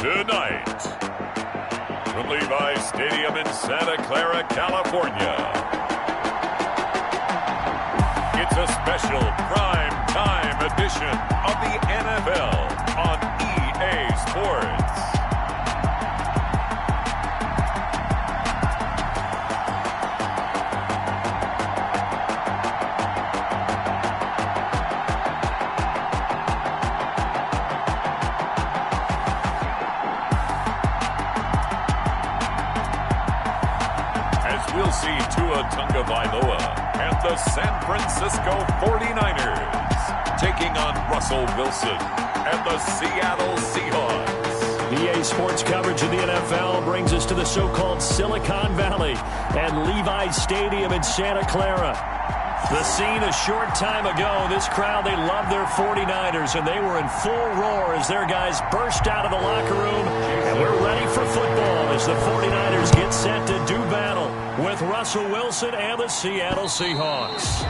Tonight, from Levi's Stadium in Santa Clara, California, it's a special prime time edition of the NFL on EA Sports. We'll see Tua Tagovailoa and the San Francisco 49ers taking on Russell Wilson and the Seattle Seahawks. EA Sports coverage of the NFL brings us to the so-called Silicon Valley and Levi's Stadium in Santa Clara. The scene a short time ago, this crowd, they love their 49ers, and they were in full roar as their guys burst out of the locker room, and we're ready for football as the 49ers get set to do battle with Russell Wilson and the Seattle Seahawks.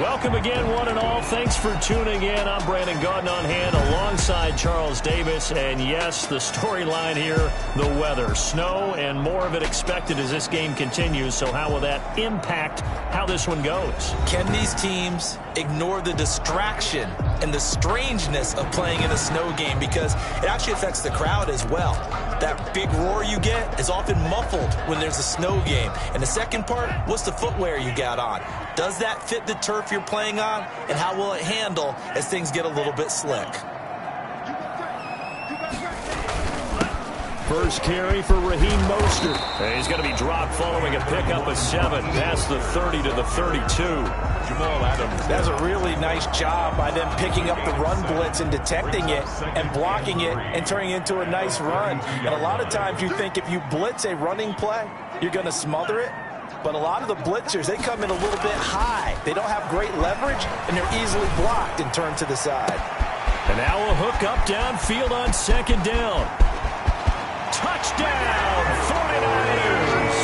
Welcome again, one and all. Thanks for tuning in. I'm Brandon Gaudin on hand alongside Charles Davis. And yes, the storyline here, the weather. Snow and more of it expected as this game continues. So how will that impact how this one goes? Can these teams ignore the distraction and the strangeness of playing in a snow game? Because it actually affects the crowd as well. That big roar you get is often muffled when there's a snow game. And the second part, what's the footwear you got on? Does that fit the turf you're playing on? And how will it handle as things get a little bit slick? First carry for Raheem Mostert. And he's going to be dropped following a pickup of 7 past the 30 to the 32. Jamal Adams. That's a really nice job by them picking up the run blitz and detecting it and blocking it and turning it into a nice run. And a lot of times you think if you blitz a running play, you're going to smother it. But a lot of the blitzers, they come in a little bit high. They don't have great leverage, and they're easily blocked and turned to the side. And now a hook up downfield on second down. Touchdown, 49ers.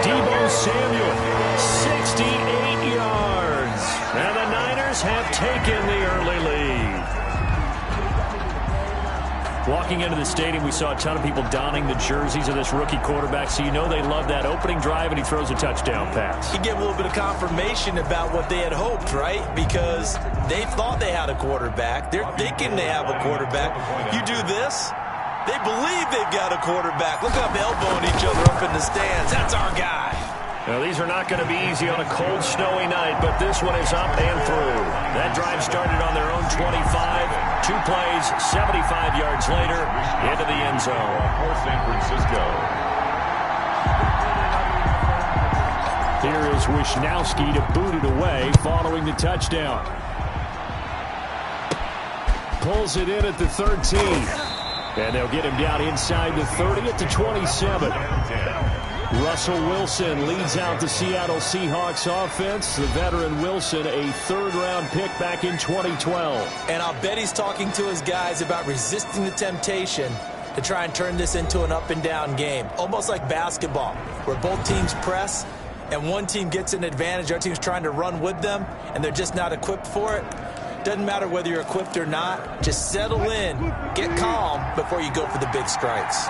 Deebo Samuel, 68 yards. And the Niners have taken the early lead. Walking into the stadium, we saw a ton of people donning the jerseys of this rookie quarterback, so you know they love that opening drive, and he throws a touchdown pass. You get a little bit of confirmation about what they had hoped, right? Because they thought they had a quarterback. They're thinking they have a quarterback. You do this, they believe they've got a quarterback. Look up, elbowing each other up in the stands. That's our guy. Now, these are not going to be easy on a cold, snowy night, but this one is up and through. That drive started on their own 25. 2 plays, 75 yards later, into the end zone. For San Francisco. Here is Wisnowski to boot it away following the touchdown. Pulls it in at the 13. And they'll get him down inside the 30 at the 27. Russell Wilson leads out the Seattle Seahawks offense. The veteran Wilson, a third-round pick back in 2012. And I'll bet he's talking to his guys about resisting the temptation to try and turn this into an up-and-down game. Almost like basketball, where both teams press, and one team gets an advantage. The other team's trying to run with them, and they're just not equipped for it. Doesn't matter whether you're equipped or not. Just settle in, get calm before you go for the big strikes.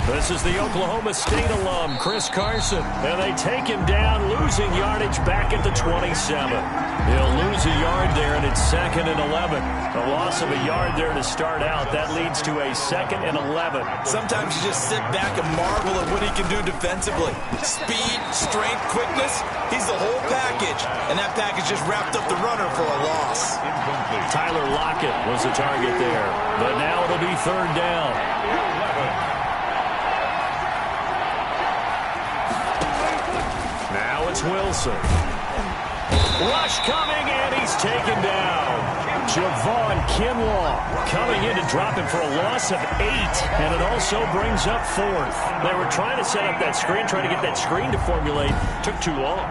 This is the Oklahoma State alum, Chris Carson. And they take him down, losing yardage back at the 27. He'll lose a yard there, and it's 2nd and 11. A loss of a yard there to start out. That leads to a 2nd and 11. Sometimes you just sit back and marvel at what he can do defensively. Speed, strength, quickness. He's the whole package. And that package just wrapped up the runner for a loss. Tyler Lockett was the target there. But now it'll be 3rd down. It's Wilson. Rush coming, and he's taken down. Javon Kinlaw coming in to drop him for a loss of 8, and it also brings up 4th. They were trying to set up that screen, trying to get that screen to formulate. Took too long.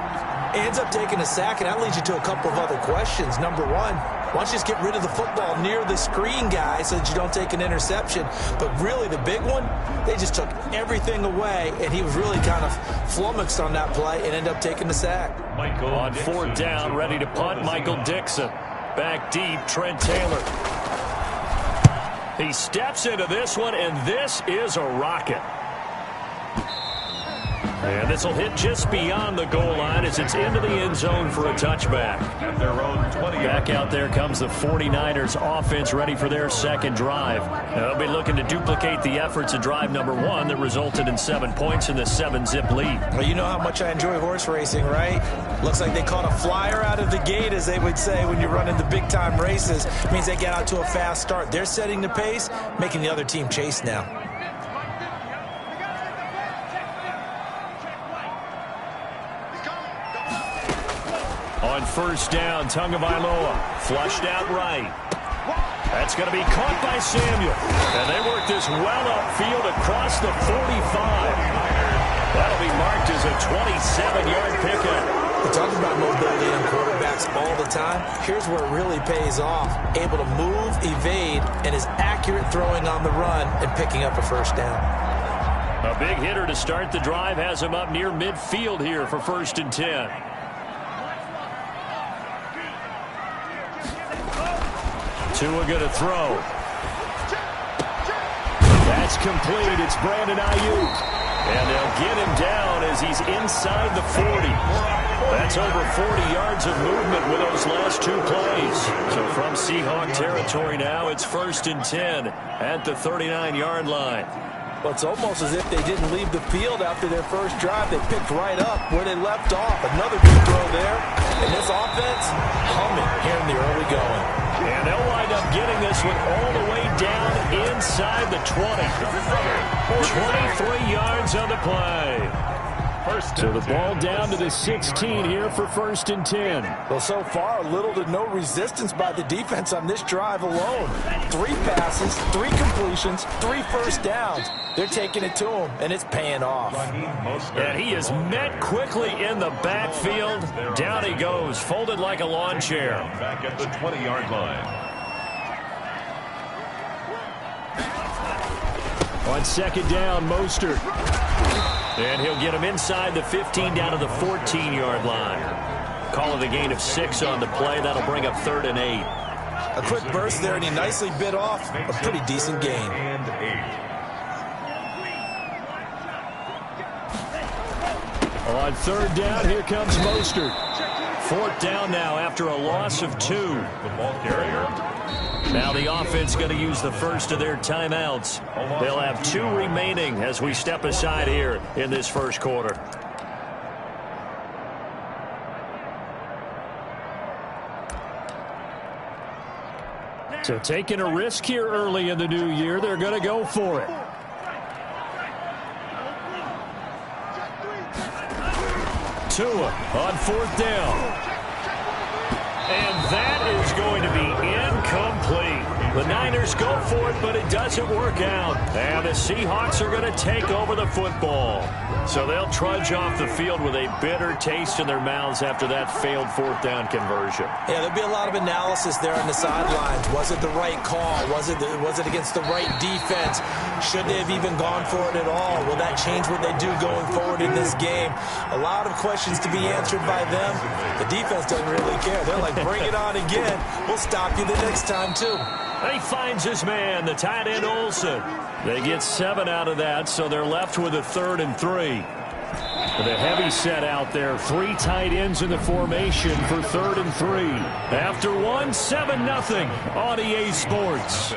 Ends up taking a sack, and that leads you to a couple of other questions. Number one, why don't you just get rid of the football near the screen guy so that you don't take an interception? But really, the big one, they just took everything away, and he was really kind of flummoxed on that play and ended up taking the sack. On 4th down, ready to punt, Michael Dixon. Back deep, Trent Taylor. He steps into this one, and this is a rocket. And this will hit just beyond the goal line as it's into the end zone for a touchback. At their own 20. Back out there comes the 49ers offense ready for their second drive. They'll be looking to duplicate the efforts of drive number 1 that resulted in 7 points in the 7-zip lead. Well, you know how much I enjoy horse racing, right? Looks like they caught a flyer out of the gate, as they would say when you're running the big-time races. It means they get out to a fast start. They're setting the pace, making the other team chase now. On first down, Tagovailoa flushed out right. That's going to be caught by Samuel. And they work this well upfield across the 45. That'll be marked as a 27-yard pickup. We talk about mobility on quarterbacks all the time. Here's where it really pays off. Able to move, evade, and is accurate throwing on the run and picking up a first down. A big hitter to start the drive has him up near midfield here for 1st and 10. Tua going to throw. That's complete. It's Brandon Ayuk. And they'll get him down as he's inside the 40. That's over 40 yards of movement with those last 2 plays. So from Seahawk territory now, it's 1st and 10 at the 39-yard line. Well, it's almost as if they didn't leave the field after their first drive. They picked right up where they left off. Another big throw there. And this offense humming here in the early going. And they'll wind up getting this one all the way down inside the 20. 23 yards on the play. So the ball down to the 16 here for 1st and 10. Well, so far, little to no resistance by the defense on this drive alone. 3 passes, 3 completions, 3 first downs. They're taking it to him, and it's paying off. And he is met quickly in the backfield. Down he goes, folded like a lawn chair. Back at the 20-yard line. On 2nd down, Mostert. And he'll get him inside the 15 down to the 14-yard line. Call it a gain of 6 on the play. That'll bring up 3rd and 8. A quick burst there, and he nicely bit off a pretty decent gain. And 8. On 3rd down, here comes Mostert. 4th down now after a loss of 2. The ball carrier. Now the offense going to use the first of their timeouts. They'll have 2 remaining as we step aside here in this first quarter. So taking a risk here early in the new year, they're going to go for it. Tua on 4th down. And that is going to be incomplete. The Niners go for it, but it doesn't work out. And the Seahawks are going to take over the football. So they'll trudge off the field with a bitter taste in their mouths after that failed 4th down conversion. Yeah, there'll be a lot of analysis there on the sidelines. Was it the right call? Was it against the right defense? Should they have even gone for it at all? Will that change what they do going forward in this game? A lot of questions to be answered by them. The defense doesn't really care. They're like, bring it on again. We'll stop you the next time, too. And he finds his man, the tight end Olsen. They get 7 out of that, so they're left with a 3rd and 3. With a heavy set out there, 3 tight ends in the formation for 3rd and 3. After 1, 7-0 on EA Sports.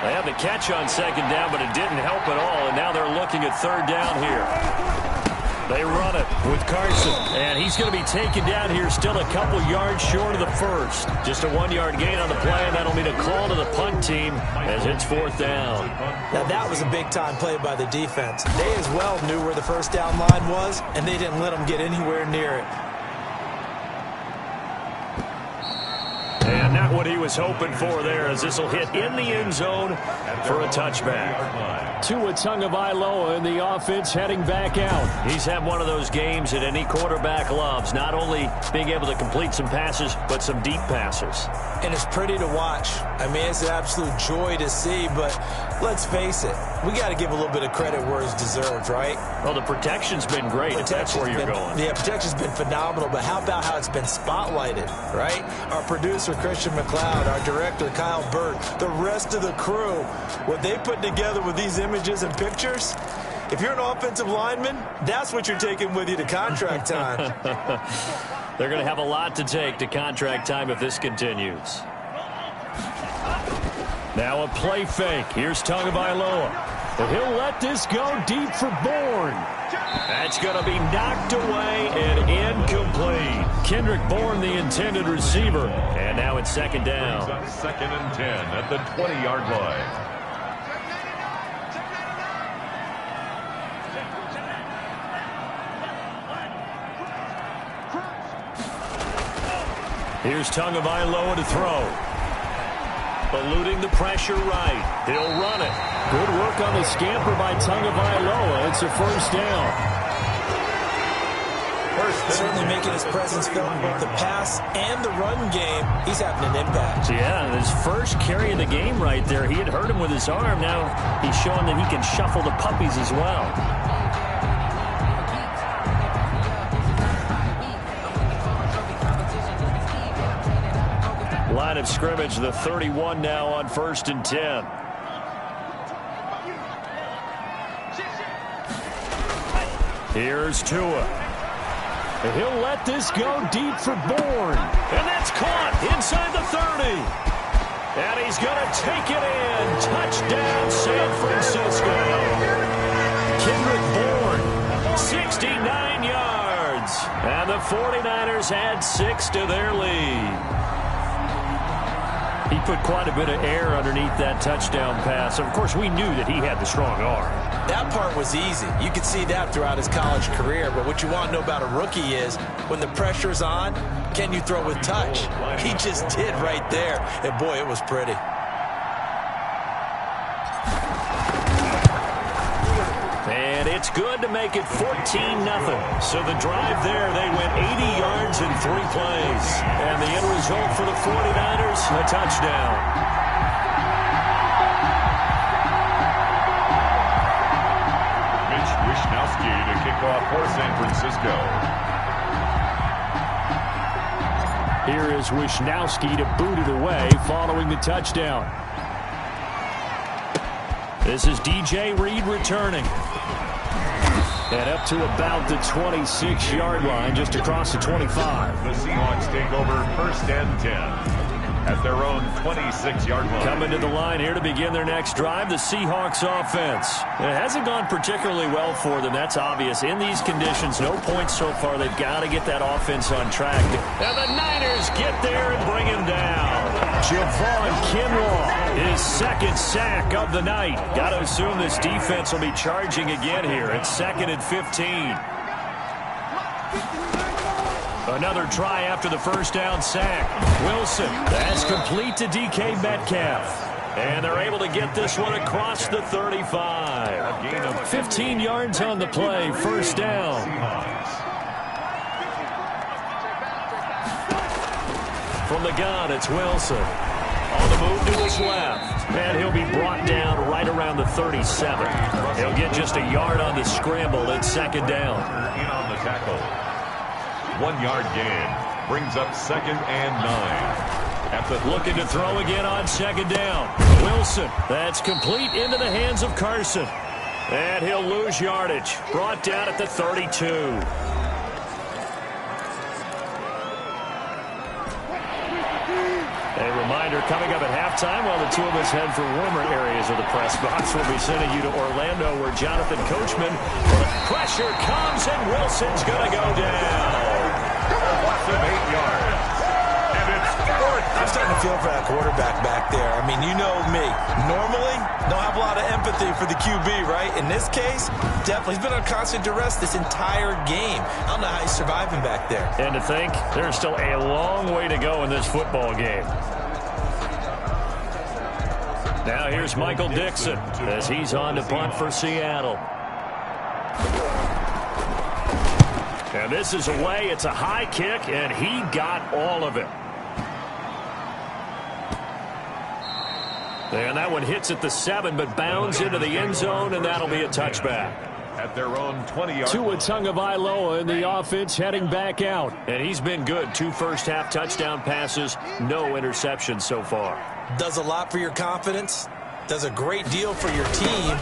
They had the catch on 2nd down, but it didn't help at all, and now they're looking at 3rd down here. They run it with Carson, and he's going to be taken down here still a couple yards short of the first. Just a 1-yard gain on the play, and that'll mean a call to the punt team as it's 4th down. Now, that was a big-time play by the defense. They as well knew where the first down line was, and they didn't let them get anywhere near it. And not what he was hoping for there, as this will hit in the end zone for a touchback. Tua Tagovailoa in the offense heading back out. He's had one of those games that any quarterback loves, not only being able to complete some passes, but some deep passes. And it's pretty to watch. I mean, it's an absolute joy to see, but let's face it, we got to give a little bit of credit where it's deserved, right? Well, the protection's been great, if that's where you're going. Yeah, protection's been phenomenal, but how about how it's been spotlighted, right? Our producer, Christian McLeod, our director, Kyle Burt, the rest of the crew, what they put together with these images and pictures, if you're an offensive lineman, that's what you're taking with you to contract time. They're going to have a lot to take to contract time if this continues. Now a play fake. Here's Tagovailoa. But he'll let this go deep for Bourne. That's going to be knocked away and incomplete. Kendrick Bourne, the intended receiver. And now it's second down. Second and 10 at the 20-yard line. Here's Tagovailoa to throw. Eluding the pressure right. He'll run it. Good work on the scamper by Tagovailoa. It's a first down. Certainly making his presence felt in both the pass and the run game. He's having an impact. Yeah, his first carry of the game right there. He had hurt him with his arm. Now he's showing that he can shuffle the puppies as well. Line of scrimmage, the 31 now on 1st and 10. Here's Tua. He'll let this go deep for Bourne. And that's caught inside the 30. And he's going to take it in. Touchdown, San Francisco. Kendrick Bourne, 69 yards. And the 49ers add 6 to their lead. He put quite a bit of air underneath that touchdown pass. Of course, we knew that he had the strong arm. That part was easy. You could see that throughout his college career. But what you want to know about a rookie is when the pressure's on, can you throw with touch? He just did right there. And, boy, it was pretty. And it's good to make it 14-0. So the drive there, they went 80 yards in 3 plays. And the end result for the 49ers, a touchdown. To kick off for San Francisco. Here is Wishnowski to boot it away following the touchdown. This is DJ Reed returning. And up to about the 26-yard line, just across the 25. The Seahawks take over 1st and 10. At their own 26-yard line. Coming to the line here to begin their next drive, the Seahawks offense. It hasn't gone particularly well for them, that's obvious. In these conditions, no points so far. They've got to get that offense on track. And the Niners get there and bring him down. Javon Kinlaw, his second sack of the night. Got to assume this defense will be charging again here. It's 2nd and 15. Another try after the first down sack. Wilson, that's complete to DK Metcalf. And they're able to get this one across the 35. 15 yards on the play, first down. From the gun, it's Wilson. On the move to his left. And he'll be brought down right around the 37. He'll get just a yard on the scramble. It's 2nd down. In on the tackle. 1-yard gain brings up 2nd and 9. Looking to throw again on 2nd down. Wilson, that's complete into the hands of Carson. And he'll lose yardage. Brought down at the 32. A reminder coming up at halftime while the two of us head for warmer areas of the press box. We'll be sending you to Orlando where Jonathan Coachman, pressure comes and Wilson's going to go down. Lots of 8 yards. And it's 4th. I'm starting to feel for that quarterback back there. I mean, you know me. Normally, don't have a lot of empathy for the QB, right? In this case, definitely. He's been on constant duress this entire game. I don't know how he's surviving back there. And to think, there's still a long way to go in this football game. Now here's Michael Dixon as he's on to punt for Seattle. And this is away. It's a high kick, and he got all of it. And that one hits at the 7, but bounds into the end zone, and that'll be a touchback. At their own 20-yard Tua Tagovailoa in the offense heading back out. And he's been good. 2 first-half touchdown passes, no interceptions so far. Does a lot for your confidence. Does a great deal for your team.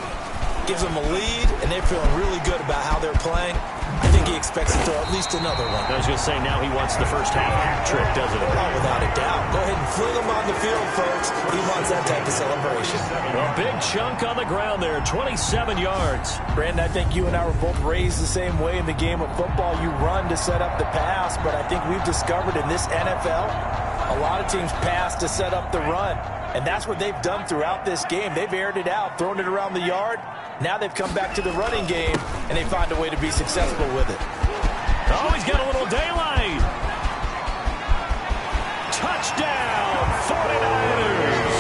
Gives them a lead, and they're feeling really good about how they're playing. I think he expects to throw at least another one. I was going to say, now he wants the first half hat trick, doesn't he? Oh, without a doubt. Go ahead and fling him on the field, folks. He wants that type of celebration. A big chunk on the ground there, 27 yards. Brandon, I think you and I were both raised the same way in the game of football. You run to set up the pass, but I think we've discovered in this NFL, a lot of teams pass to set up the run. And that's what they've done throughout this game. They've aired it out, thrown it around the yard. Now they've come back to the running game, and they find a way to be successful with it. Oh, he's got a little daylight. Touchdown, 49ers.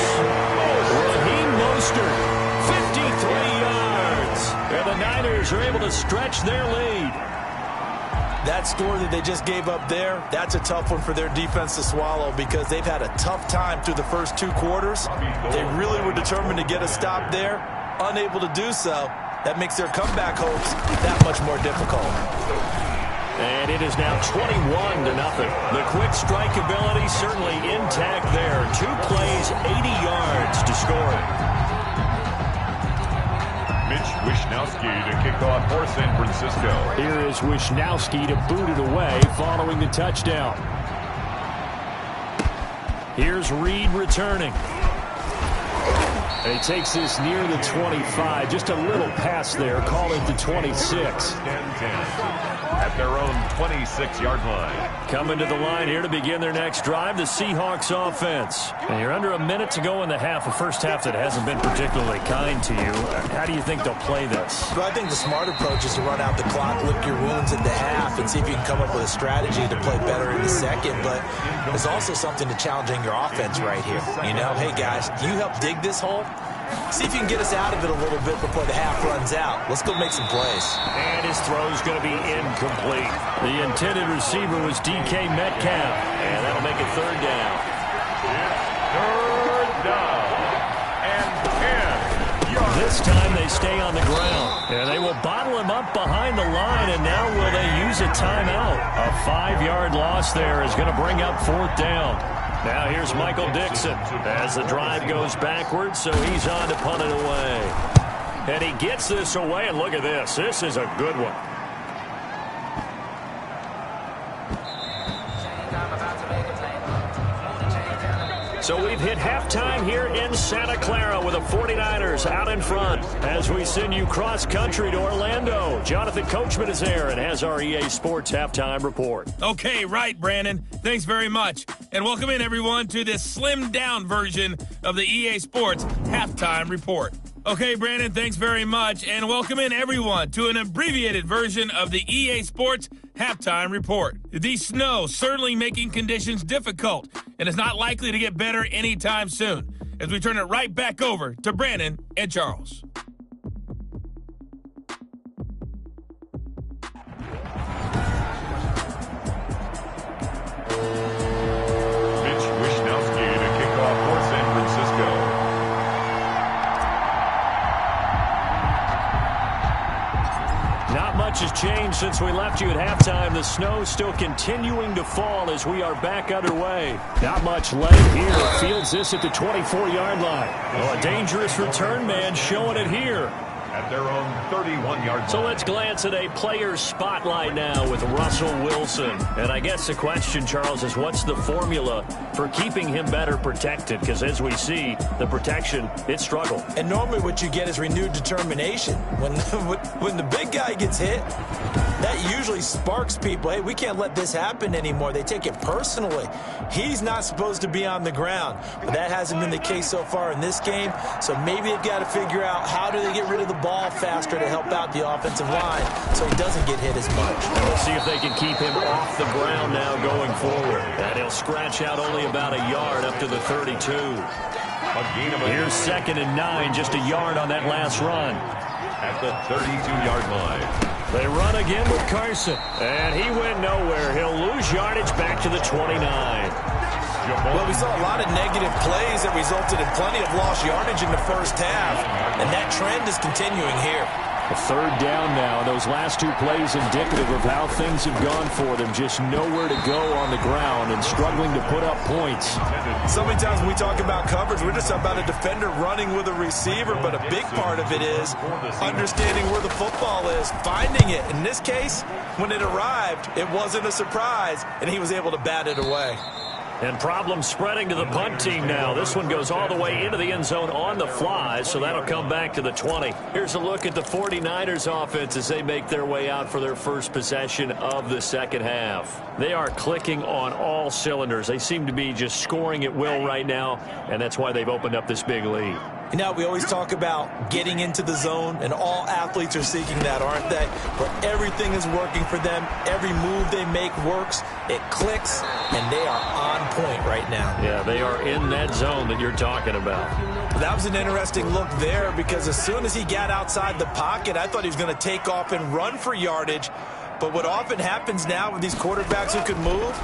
Raheem Mostert, 53 yards. And the Niners are able to stretch their lead. That score that they just gave up there, that's a tough one for their defense to swallow because they've had a tough time through the first 2 quarters. They really were determined to get a stop there, unable to do so. That makes their comeback hopes that much more difficult. And it is now 21-0. The quick strike ability certainly intact there. 2 plays, 80 yards to score it. Mitch Wishnowsky to kick off for San Francisco. Here is Wishnowsky to boot it away following the touchdown. Here's Reed returning. And he takes this near the 25. Just a little pass there. Call it the 26. 10-10. At their own 26-yard line. Coming to the line here to begin their next drive, the Seahawks offense. And you're under a minute to go in the half, a first half that hasn't been particularly kind to you. How do you think they'll play this? Well, I think the smart approach is to run out the clock, lick your wounds in the half, and see if you can come up with a strategy to play better in the second. But there's also something to challenging your offense right here. You know, hey, guys, can you help dig this hole? See if you can get us out of it a little bit before the half runs out. Let's go make some plays. And his throw's going to be incomplete. The intended receiver was DK Metcalf. And that'll make it 3rd down. Third down. And 10 yards. This time they stay on the ground. And they will bottle him up behind the line. And now will they use a timeout? A 5-yard loss there is going to bring up 4th down. Now here's Michael Dixon as the drive goes backwards, so he's on to punt it away. And he gets this away, and look at this. This is a good one. So we've hit halftime here in Santa Clara with the 49ers out in front as we send you cross-country to Orlando. Jonathan Coachman is there and has our EA Sports halftime report. Okay, right, Brandon. Thanks very much. And welcome in, everyone, to this slimmed-down version of the EA Sports halftime report. Okay, Brandon, thanks very much. And welcome in, everyone, to an abbreviated version of the EA Sports halftime report. The snow certainly making conditions difficult, and it's not likely to get better anytime soon, as we turn it right back over to Brandon and Charles. Mitch Wishnowsky to kick off for San Francisco. Not much has changed since we left you at halftime. The snow still continuing to fall as we are back underway. Not much left here. Fields this at the 24-yard line. Well, a dangerous return man showing it here. At their own 31-yard line. So let's glance at a player's spotlight now with Russell Wilson. And I guess the question, Charles, is what's the formula for keeping him better protected? Because as we see, the protection, it struggled. And normally what you get is renewed determination. When the big guy gets hit, that usually sparks people. Hey, we can't let this happen anymore. They take it personally. He's not supposed to be on the ground. But that hasn't been the case so far in this game. So maybe they've got to figure out how do they get rid of the ball faster to help out the offensive line so he doesn't get hit as much. And we'll see if they can keep him off the ground now going forward. And he'll scratch out only about a yard up to the 32. Here's 2nd and 9, just a yard on that last run. At the 32-yard line. They run again with Carson, and he went nowhere. He'll lose yardage back to the 29. Well, we saw a lot of negative plays that resulted in plenty of lost yardage in the first half, and that trend is continuing here. A 3rd down now. Those last 2 plays indicative of how things have gone for them. Just nowhere to go on the ground and struggling to put up points. So many times when we talk about coverage, we're just about a defender running with a receiver, but a big part of it is understanding where the football is, finding it. In this case, when it arrived, it wasn't a surprise, and he was able to bat it away. And problems spreading to the punt team now. This one goes all the way into the end zone on the fly, so that'll come back to the 20. Here's a look at the 49ers offense as they make their way out for their first possession of the second half. They are clicking on all cylinders. They seem to be just scoring at will right now, and that's why they've opened up this big lead. You know, we always talk about getting into the zone, and all athletes are seeking that, aren't they? Where everything is working for them, every move they make works, it clicks, and they are on point right now. Yeah, they are in that zone that you're talking about. That was an interesting look there because as soon as he got outside the pocket, I thought he was going to take off and run for yardage. But what often happens now with these quarterbacks who can move,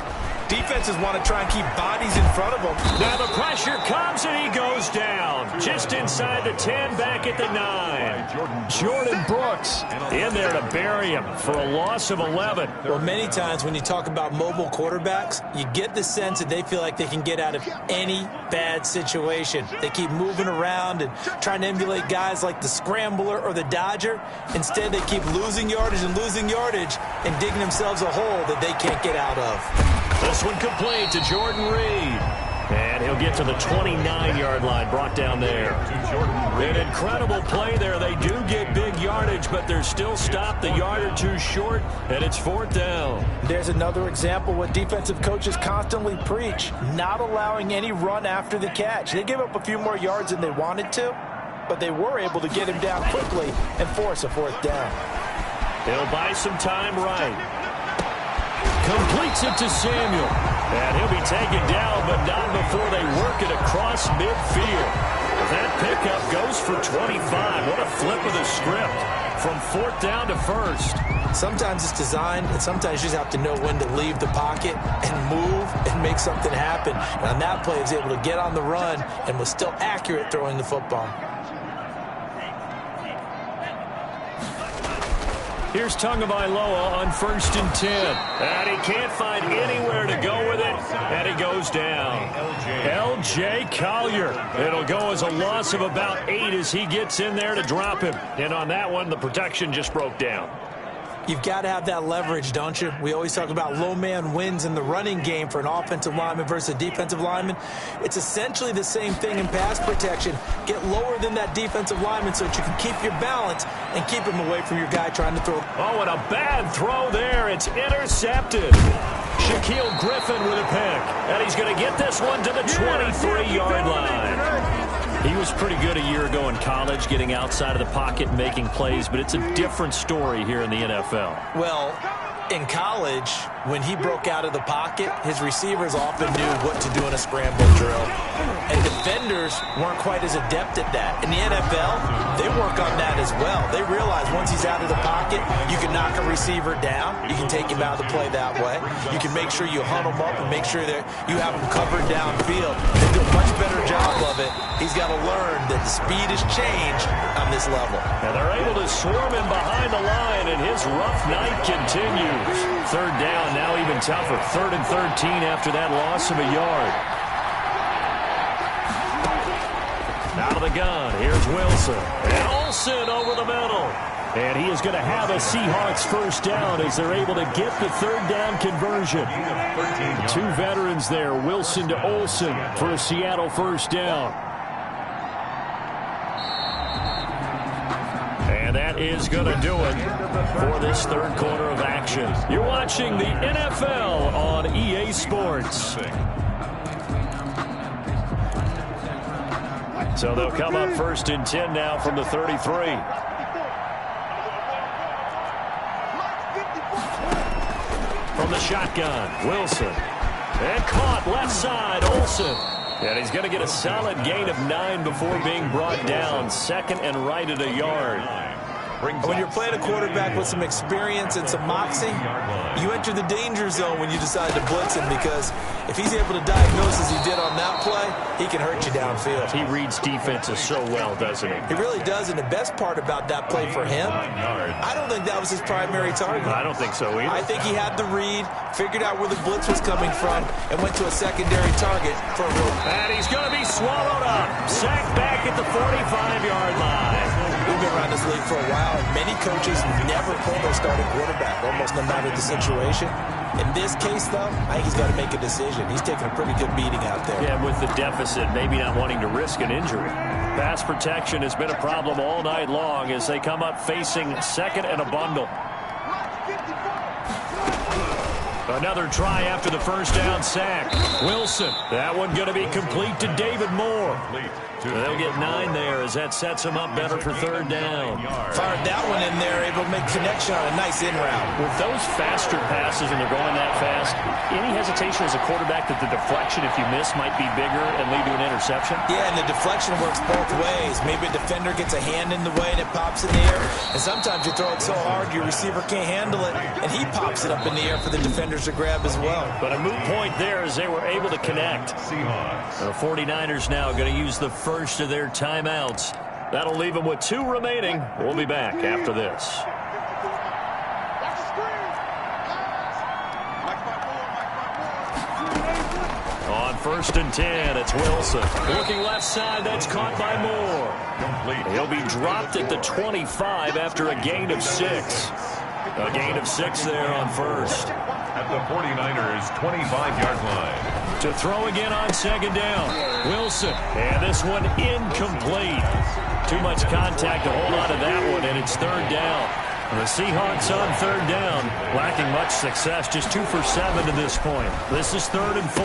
defenses want to try and keep bodies in front of them. Now the pressure comes and he goes down. Just inside the 10, back at the 9. Jordan Brooks in there to bury him for a loss of 11. Well, many times when you talk about mobile quarterbacks, you get the sense that they feel like they can get out of any bad situation. They keep moving around and trying to emulate guys like the Scrambler or the Dodger. Instead, they keep losing yardage and digging themselves a hole that they can't get out of. This one complete to Jordan Reed. And he'll get to the 29-yard line, brought down there. An incredible play there. They do get big yardage, but they're still stopped a yard or two short, and it's 4th down. There's another example what defensive coaches constantly preach, not allowing any run after the catch. They gave up a few more yards than they wanted to, but they were able to get him down quickly and force a 4th down. He'll buy some time right. Completes it to Samuel. And he'll be taken down, but not before they work it across midfield. That pickup goes for 25. What a flip of the script from 4th down to 1st. Sometimes it's designed, and sometimes you just have to know when to leave the pocket and move and make something happen. And on that play, he was able to get on the run and was still accurate throwing the football. Here's Tagovailoa on 1st and 10. And he can't find anywhere to go with it. And he goes down. L.J. Collier. It'll go as a loss of about 8 as he gets in there to drop him. And on that one, the protection just broke down. You've got to have that leverage, don't you? We always talk about low man wins in the running game for an offensive lineman versus a defensive lineman. It's essentially the same thing in pass protection. Get lower than that defensive lineman so that you can keep your balance and keep him away from your guy trying to throw. Oh, and a bad throw there. It's intercepted. Shaquille Griffin with a pick. And he's going to get this one to the 23-yard line. He was pretty good a year ago in college, getting outside of the pocket and making plays, but it's a different story here in the NFL. Well, in college, when he broke out of the pocket, his receivers often knew what to do in a scramble drill. And defenders weren't quite as adept at that. In the NFL, they work on that as well. They realize once he's out of the pocket, you can knock a receiver down. You can take him out of the play that way. You can make sure you hunt him up and make sure that you have him covered downfield. They do a much better job of it. He's got to learn that the speed has changed on this level. And they're able to swarm him behind the line, and his rough night continues. 3rd down, now even tougher. 3rd and 13 after that loss of a yard. Out of the gun, here's Wilson. And Olsen over the middle. And he is going to have a Seahawks 1st down as they're able to get the 3rd down conversion. 2 veterans there, Wilson to Olsen for a Seattle 1st down. And that is going to do it for this 3rd quarter of action. You're watching the NFL on EA Sports. So they'll come up 1st and 10 now from the 33. From the shotgun, Wilson. And caught left side, Olsen. And he's going to get a solid gain of 9 before being brought down. 2nd and right at a yard. When you're playing a quarterback with some experience and some moxie, you enter the danger zone when you decide to blitz him, because if he's able to diagnose as he did on that play, he can hurt you downfield. He reads defenses so well, doesn't he? He really does, and the best part about that play for him, I don't think that was his primary target. I don't think so either. I think he had the read, figured out where the blitz was coming from, and went to a secondary target for a real. And he's going to be swallowed up. Sacked back at the 45-yard line. We've been around this league for a while, and many coaches never pull their starting quarterback, almost no matter the situation. In this case, though, I think he's got to make a decision. He's taking a pretty good beating out there. Yeah, with the deficit, maybe not wanting to risk an injury. Pass protection has been a problem all night long as they come up facing 2nd and a bundle. Another try after the first down sack. Wilson. That one going to be complete to David Moore. They'll get 9 there as that sets him up better for 3rd down. Fired that one in there, able to make connection on a nice in route. With those faster passes and they're going that fast, any hesitation as a quarterback that the deflection, if you miss, might be bigger and lead to an interception? Yeah, and the deflection works both ways. Maybe a defender gets a hand in the way and it pops in the air. And sometimes you throw it so hard your receiver can't handle it, and he pops it up in the air for the defenders to grab as well. But a moot point there as they were able to connect. The 49ers now going to use the first of their timeouts. That'll leave them with 2 remaining. We'll be back after this. On 1st and 10, it's Wilson. Looking left side, that's caught by Moore. He'll be dropped at the 25 after a gain of 6. A gain of 6 there on 1st. At the 49ers' 25-yard line. To throw again on 2nd down. Wilson. And this one incomplete. Too much contact to hold on to that one, and it's 3rd down. The Seahawks on 3rd down, lacking much success, just 2 for 7 to this point. This is 3rd and 4.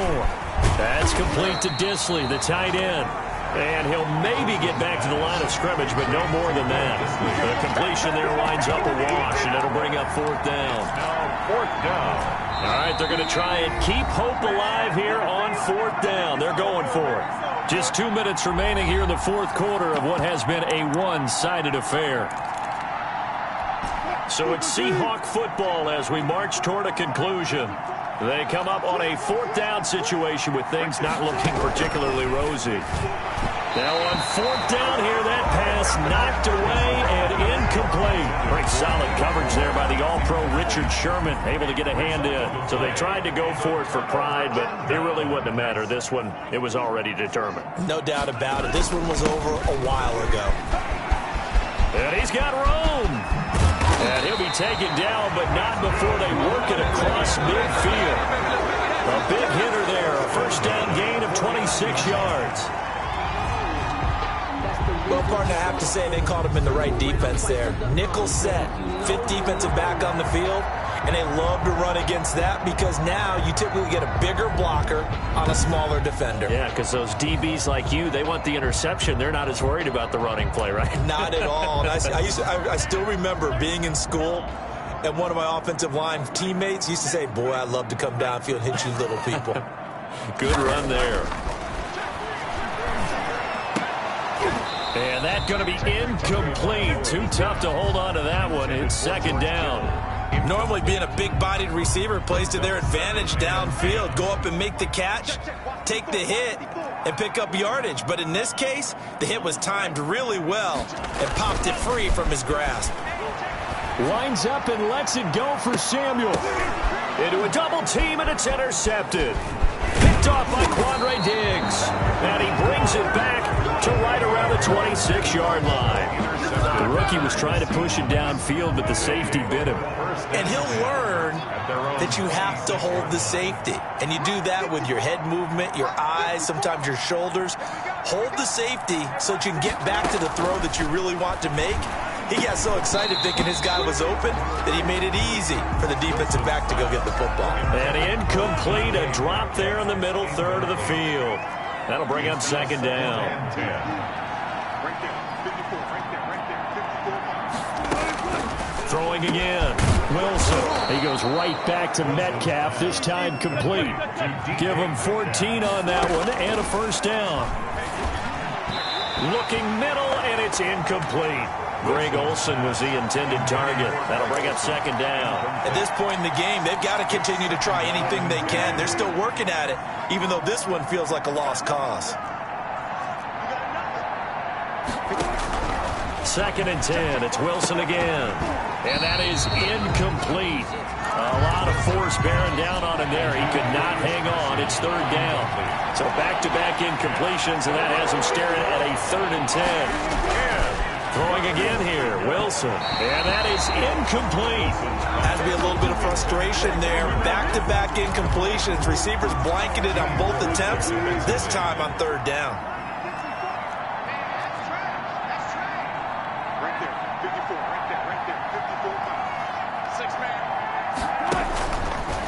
That's complete to Disley, the tight end. And he'll maybe get back to the line of scrimmage, but no more than that. The completion there winds up a wash, and it'll bring up 4th down. Now 4th down. All right, they're going to try and keep hope alive here on 4th down. They're going for it. Just 2 minutes remaining here in the 4th quarter of what has been a one-sided affair. So it's Seahawk football as we march toward a conclusion. They come up on a 4th down situation with things not looking particularly rosy. Now on 4th down here, that pass knocked away and incomplete. Pretty solid coverage there by the All-Pro Richard Sherman, able to get a hand in. So they tried to go for it for pride, but it really wouldn't have mattered. This one, it was already determined. No doubt about it. This one was over a while ago. And he's got room. And he'll be taken down, but not before they work it across midfield. A big hitter there, a 1st down gain of 26 yards. Well, partner, I have to say they caught him in the right defense there. Nickel set, 5th defensive back on the field, and they love to run against that because now you typically get a bigger blocker on a smaller defender. Yeah, because those DBs like you, they want the interception. They're not as worried about the running play, right? Not at all. And I still remember being in school, and one of my offensive line teammates used to say, boy, I'd love to come downfield and hit you little people. Good run there. And that's going to be incomplete. Too tough to hold on to that one. It's 2nd down. Normally being a big-bodied receiver plays to their advantage downfield. Go up and make the catch, take the hit, and pick up yardage. But in this case, the hit was timed really well and popped it free from his grasp. Lines up and lets it go for Samuel. Into a double team, and it's intercepted. Picked off by Quandre Diggs. And he brings it back to right around the 26-yard line. The rookie was trying to push it downfield, but the safety bit him. And he'll learn that you have to hold the safety. And you do that with your head movement, your eyes, sometimes your shoulders. Hold the safety so that you can get back to the throw that you really want to make. He got so excited thinking his guy was open that he made it easy for the defensive back to go get the football. And incomplete, a drop there in the middle third of the field. That'll bring up 2nd down. Throwing again. Wilson. He goes right back to Metcalf, this time complete. Give him 14 on that one and a first down. Looking middle, and it's incomplete. Greg Olsen was the intended target. That'll bring up second down. At this point in the game, they've got to continue to try anything they can. They're still working at it, even though this one feels like a lost cause. Second and 10. It's Wilson again. And that is incomplete. A lot of force bearing down on him there. He could not hang on. It's third down. So back-to-back incompletions, and that has him staring at a 3rd and 10. Throwing again here, Wilson. And that is incomplete. Has to be a little bit of frustration there. Back-to-back incompletions. Receivers blanketed on both attempts, this time on 3rd down.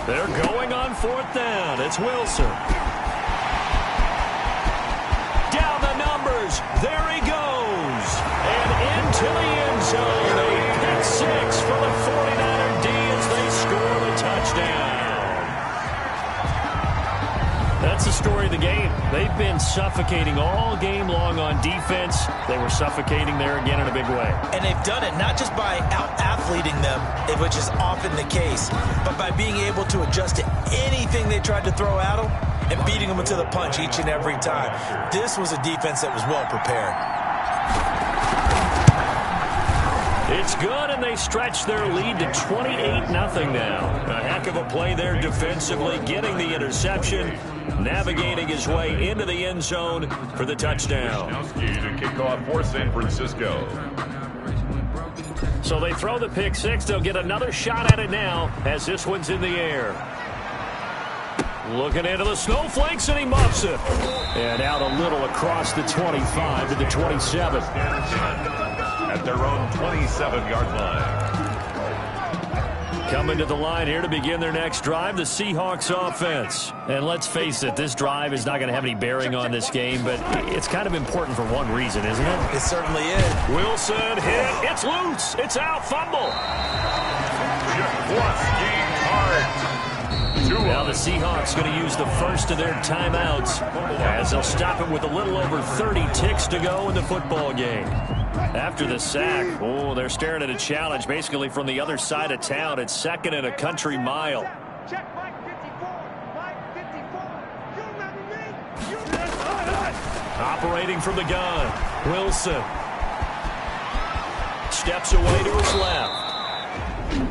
They're going on 4th down. It's Wilson. Down the numbers. There he goes. And into the end zone. A pick 6 for the 49er D as they score the touchdown. That's the story of the game. They've been suffocating all game long on defense. They were suffocating there again in a big way. And they've done it not just by out-athleting them, which is often the case, but by being able to adjust to anything they tried to throw at them and beating them to the punch each and every time. This was a defense that was well prepared. It's good, and they stretch their lead to 28-0 now. A heck of a play there defensively, getting the interception, navigating his way into the end zone for the touchdown. To kick off for San Francisco. So they throw the pick 6. They'll get another shot at it now as this one's in the air. Looking into the snowflakes, and he muffs it. And out a little across the 25 to the 27. At their own 27-yard line. Coming to the line here to begin their next drive, the Seahawks offense. And let's face it, this drive is not going to have any bearing on this game, but it's kind of important for one reason, isn't it? It certainly is. Wilson hit. It's loose. It's out. Fumble. Now the Seahawks going to use the first of their timeouts as they'll stop it with a little over 30 ticks to go in the football game. After the sack, they're staring at a challenge basically from the other side of town. It's 2nd and a country mile. Operating from the gun, Wilson steps away to his left.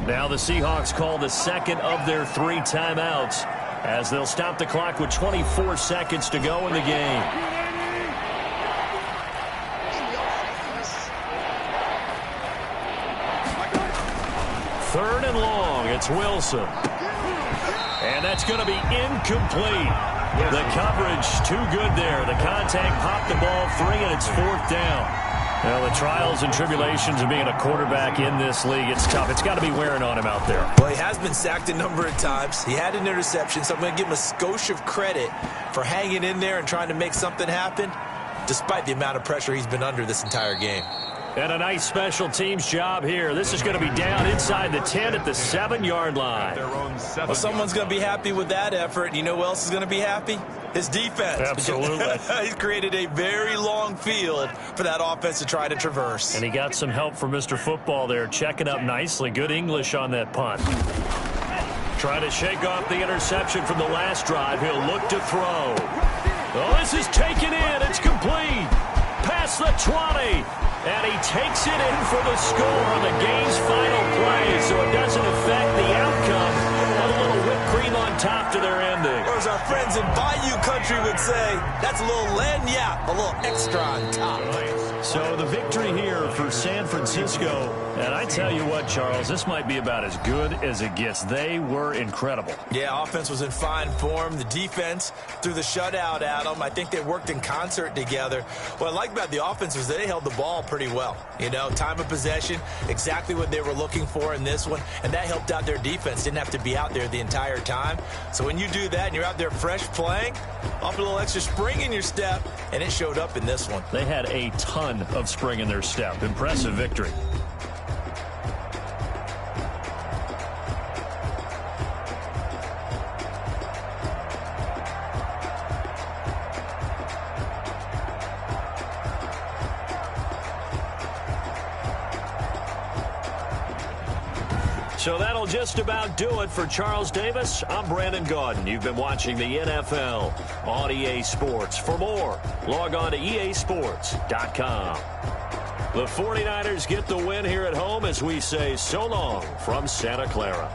Now the Seahawks call the second of their 3 timeouts as they'll stop the clock with 24 seconds to go in the game. Third and long, it's Wilson. And that's going to be incomplete. The coverage too good there. The contact popped the ball free, and it's 4th down. Well, the trials and tribulations of being a quarterback in this league, it's tough. It's got to be wearing on him out there. Well, he has been sacked a number of times. He had an interception, so I'm going to give him a skosh of credit for hanging in there and trying to make something happen, despite the amount of pressure he's been under this entire game. And a nice special teams job here. This is going to be down inside the 10 at the 7-yard line. Well, someone's going to be happy with that effort. You know who else is going to be happy? His defense. Absolutely. He's created a very long field for that offense to try to traverse. And he got some help from Mr. Football there, checking up nicely. Good English on that punt. Trying to shake off the interception from the last drive. He'll look to throw. Oh, this is taken in. It's complete. Past the 20. And he takes it in for the score on the game's final play, so it doesn't affect the outcome. A little whipped cream on top to their ending. Or as our friends in Bayou Country would say, that's a little lagniappe, a little extra on top. So the victory here for San Francisco. And I tell you what, Charles, this might be about as good as it gets. They were incredible. Yeah, offense was in fine form. The defense threw the shutout at them. I think they worked in concert together. What I like about the offense was they held the ball pretty well. You know, time of possession, exactly what they were looking for in this one. And that helped out their defense. Didn't have to be out there the entire time. So when you do that and you're out there fresh playing, off a little extra spring in your step, and it showed up in this one. They had a ton of spring in their step. Impressive victory. So that'll just about do it for Charles Davis. I'm Brandon Gaudin. You've been watching the NFL on EA Sports. For more, log on to easports.com. The 49ers get the win here at home as we say so long from Santa Clara.